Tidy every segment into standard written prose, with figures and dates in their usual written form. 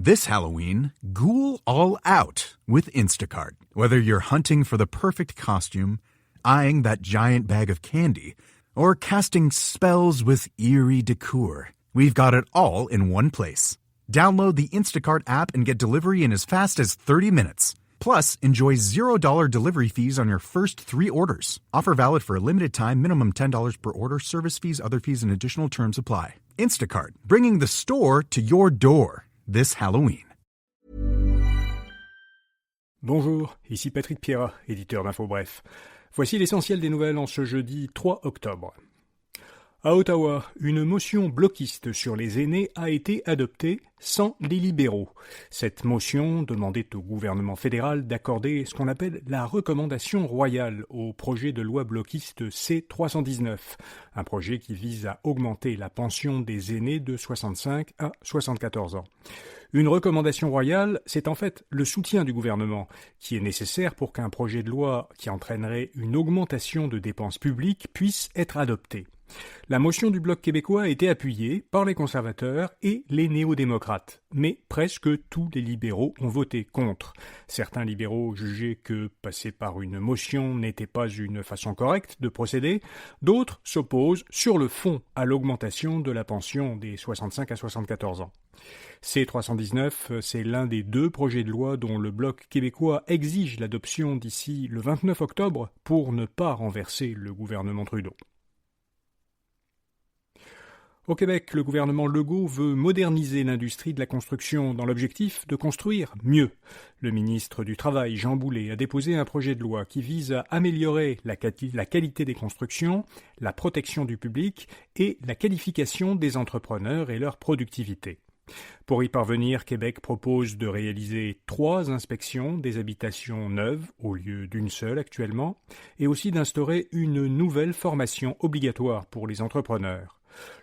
This Halloween, ghoul all out with Instacart. Whether you're hunting for the perfect costume, eyeing that giant bag of candy, or casting spells with eerie decor, we've got it all in one place. Download the Instacart app and get delivery in as fast as 30 minutes. Plus, enjoy $0 delivery fees on your first 3 orders. Offer valid for a limited time, minimum $10 per order, service fees, other fees, and additional terms apply. Instacart, bringing the store to your door this Halloween. Bonjour, ici Patrick Pierrat, éditeur d'Info Bref. Voici l'essentiel des nouvelles en ce jeudi 3 octobre. À Ottawa, une motion bloquiste sur les aînés a été adoptée sans les libéraux. Cette motion demandait au gouvernement fédéral d'accorder ce qu'on appelle la recommandation royale au projet de loi bloquiste C-319, un projet qui vise à augmenter la pension des aînés de 65 à 74 ans. Une recommandation royale, c'est en fait le soutien du gouvernement, qui est nécessaire pour qu'un projet de loi qui entraînerait une augmentation de dépenses publiques puisse être adopté. La motion du Bloc québécois a été appuyée par les conservateurs et les néo-démocrates, mais presque tous les libéraux ont voté contre. Certains libéraux jugeaient que passer par une motion n'était pas une façon correcte de procéder, d'autres s'opposent sur le fond à l'augmentation de la pension des 65 à 74 ans. C-319, c'est l'un des 2 projets de loi dont le Bloc québécois exige l'adoption d'ici le 29 octobre pour ne pas renverser le gouvernement Trudeau. Au Québec, le gouvernement Legault veut moderniser l'industrie de la construction dans l'objectif de construire mieux. Le ministre du Travail, Jean Boulet, a déposé un projet de loi qui vise à améliorer la qualité des constructions, la protection du public et la qualification des entrepreneurs et leur productivité. Pour y parvenir, Québec propose de réaliser 3 inspections des habitations neuves au lieu d'une seule actuellement, et aussi d'instaurer une nouvelle formation obligatoire pour les entrepreneurs.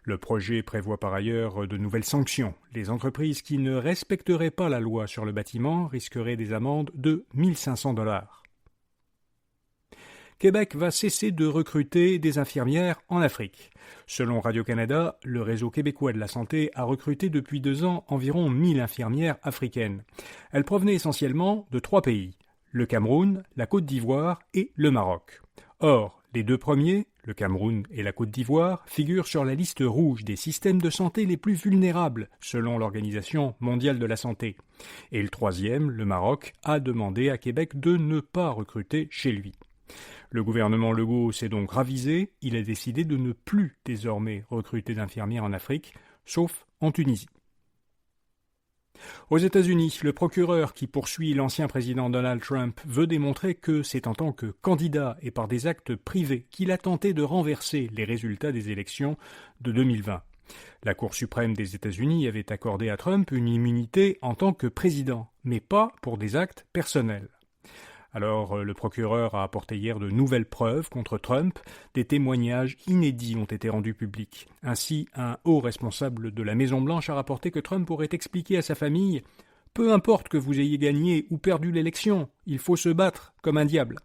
Le projet prévoit par ailleurs de nouvelles sanctions. Les entreprises qui ne respecteraient pas la loi sur le bâtiment risqueraient des amendes de 1 500 $. Québec va cesser de recruter des infirmières en Afrique. Selon Radio-Canada, le Réseau québécois de la santé a recruté depuis 2 ans environ 1000 infirmières africaines. Elles provenaient essentiellement de 3 pays, le Cameroun, la Côte d'Ivoire et le Maroc. Or, les 2 premiers, le Cameroun et la Côte d'Ivoire, figurent sur la liste rouge des systèmes de santé les plus vulnérables, selon l'Organisation mondiale de la santé. Et le 3e, le Maroc, a demandé à Québec de ne pas recruter chez lui. Le gouvernement Legault s'est donc ravisé, il a décidé de ne plus désormais recruter d'infirmières en Afrique, sauf en Tunisie. Aux États-Unis, le procureur qui poursuit l'ancien président Donald Trump veut démontrer que c'est en tant que candidat et par des actes privés qu'il a tenté de renverser les résultats des élections de 2020. La Cour suprême des États-Unis avait accordé à Trump une immunité en tant que président, mais pas pour des actes personnels. Alors, le procureur a apporté hier de nouvelles preuves contre Trump. Des témoignages inédits ont été rendus publics. Ainsi, un haut responsable de la Maison-Blanche a rapporté que Trump aurait expliqué à sa famille « Peu importe que vous ayez gagné ou perdu l'élection, il faut se battre comme un diable ».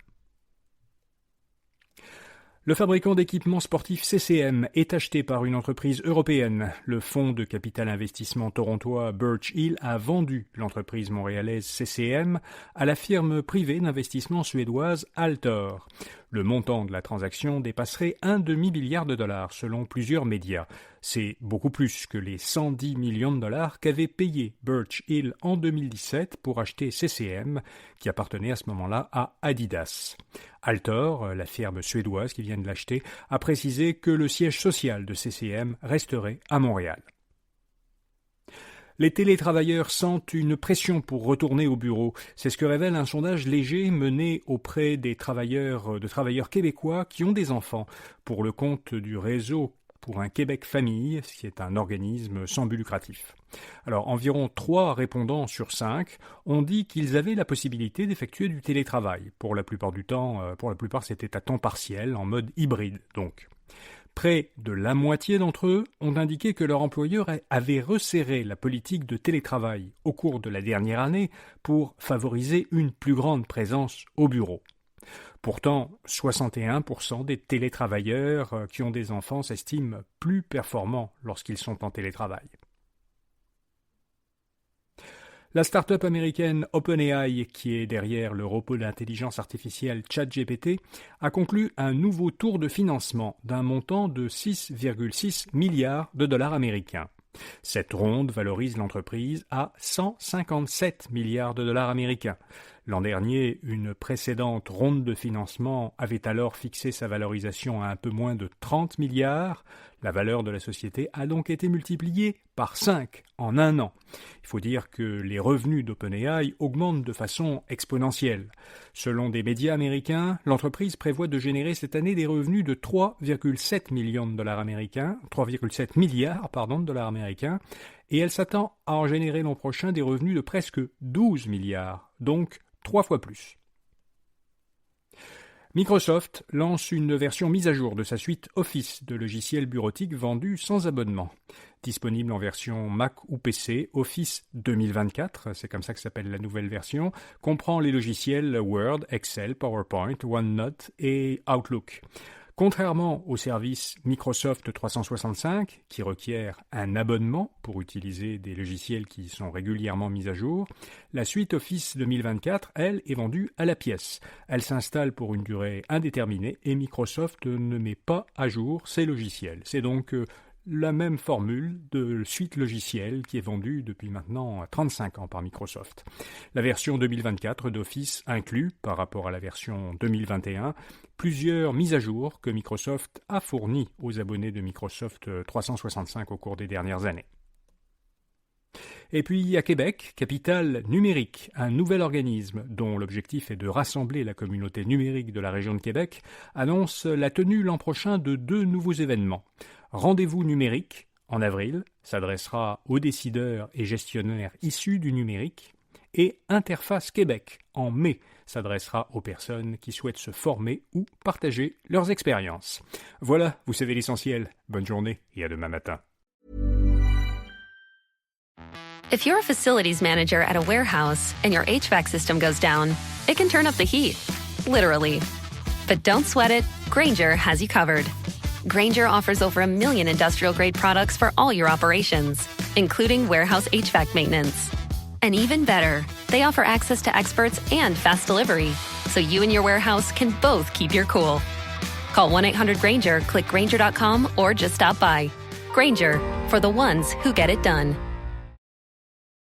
Le fabricant d'équipements sportifs CCM est acheté par une entreprise européenne. Le fonds de capital investissement torontois Birch Hill a vendu l'entreprise montréalaise CCM à la firme privée d'investissement suédoise Altor. Le montant de la transaction dépasserait $1,5 milliard selon plusieurs médias. C'est beaucoup plus que les 110 millions de dollars qu'avait payé Birch Hill en 2017 pour acheter CCM, qui appartenait à ce moment-là à Adidas. Altor, la firme suédoise qui vient de l'acheter, a précisé que le siège social de CCM resterait à Montréal. Les télétravailleurs sentent une pression pour retourner au bureau. C'est ce que révèle un sondage léger mené auprès de travailleurs québécois qui ont des enfants pour le compte du réseau pour un Québec Famille, qui est un organisme sans but lucratif. Alors, environ 3 répondants sur 5 ont dit qu'ils avaient la possibilité d'effectuer du télétravail. Pour la plupart du temps, c'était à temps partiel, en mode hybride donc. Près de la moitié d'entre eux ont indiqué que leur employeur avait resserré la politique de télétravail au cours de la dernière année pour favoriser une plus grande présence au bureau. Pourtant, 61% des télétravailleurs qui ont des enfants s'estiment plus performants lorsqu'ils sont en télétravail. La start-up américaine OpenAI, qui est derrière le robot d'intelligence artificielle ChatGPT, a conclu un nouveau tour de financement d'un montant de 6,6 milliards de dollars américains. Cette ronde valorise l'entreprise à 157 milliards de dollars américains. L'an dernier, une précédente ronde de financement avait alors fixé sa valorisation à un peu moins de 30 milliards. La valeur de la société a donc été multipliée par 5 en un an. Il faut dire que les revenus d'OpenAI augmentent de façon exponentielle. Selon des médias américains, l'entreprise prévoit de générer cette année des revenus de 3,7 milliards de dollars américains, et elle s'attend à en générer l'an prochain des revenus de presque 12 milliards, donc 3 fois plus. Microsoft lance une version mise à jour de sa suite Office de logiciels bureautiques vendus sans abonnement. Disponible en version Mac ou PC, Office 2024, c'est comme ça que s'appelle la nouvelle version, comprend les logiciels Word, Excel, PowerPoint, OneNote et Outlook. Contrairement au service Microsoft 365, qui requiert un abonnement pour utiliser des logiciels qui sont régulièrement mis à jour, la suite Office 2024, elle, est vendue à la pièce. Elle s'installe pour une durée indéterminée et Microsoft ne met pas à jour ses logiciels. C'est donc la même formule de suite logicielle qui est vendue depuis maintenant 35 ans par Microsoft. La version 2024 d'Office inclut, par rapport à la version 2021, plusieurs mises à jour que Microsoft a fournies aux abonnés de Microsoft 365 au cours des dernières années. Et puis à Québec, capitale numérique, un nouvel organisme dont l'objectif est de rassembler la communauté numérique de la région de Québec, annonce la tenue l'an prochain de 2 nouveaux événements. Rendez-vous numérique, en avril, s'adressera aux décideurs et gestionnaires issus du numérique, et Interface Québec, en mai, s'adressera aux personnes qui souhaitent se former ou partager leurs expériences. Voilà, vous savez l'essentiel. Bonne journée et à demain matin. If you're a facilities manager at a warehouse and your HVAC system goes down, it can turn up the heat, literally. But don't sweat it, Grainger has you covered. Grainger offers over 1 million industrial-grade products for all your operations, including warehouse HVAC maintenance. And even better, they offer access to experts and fast delivery, so you and your warehouse can both keep your cool. Call 1-800-GRAINGER, click Grainger.com, or just stop by. Grainger, for the ones who get it done.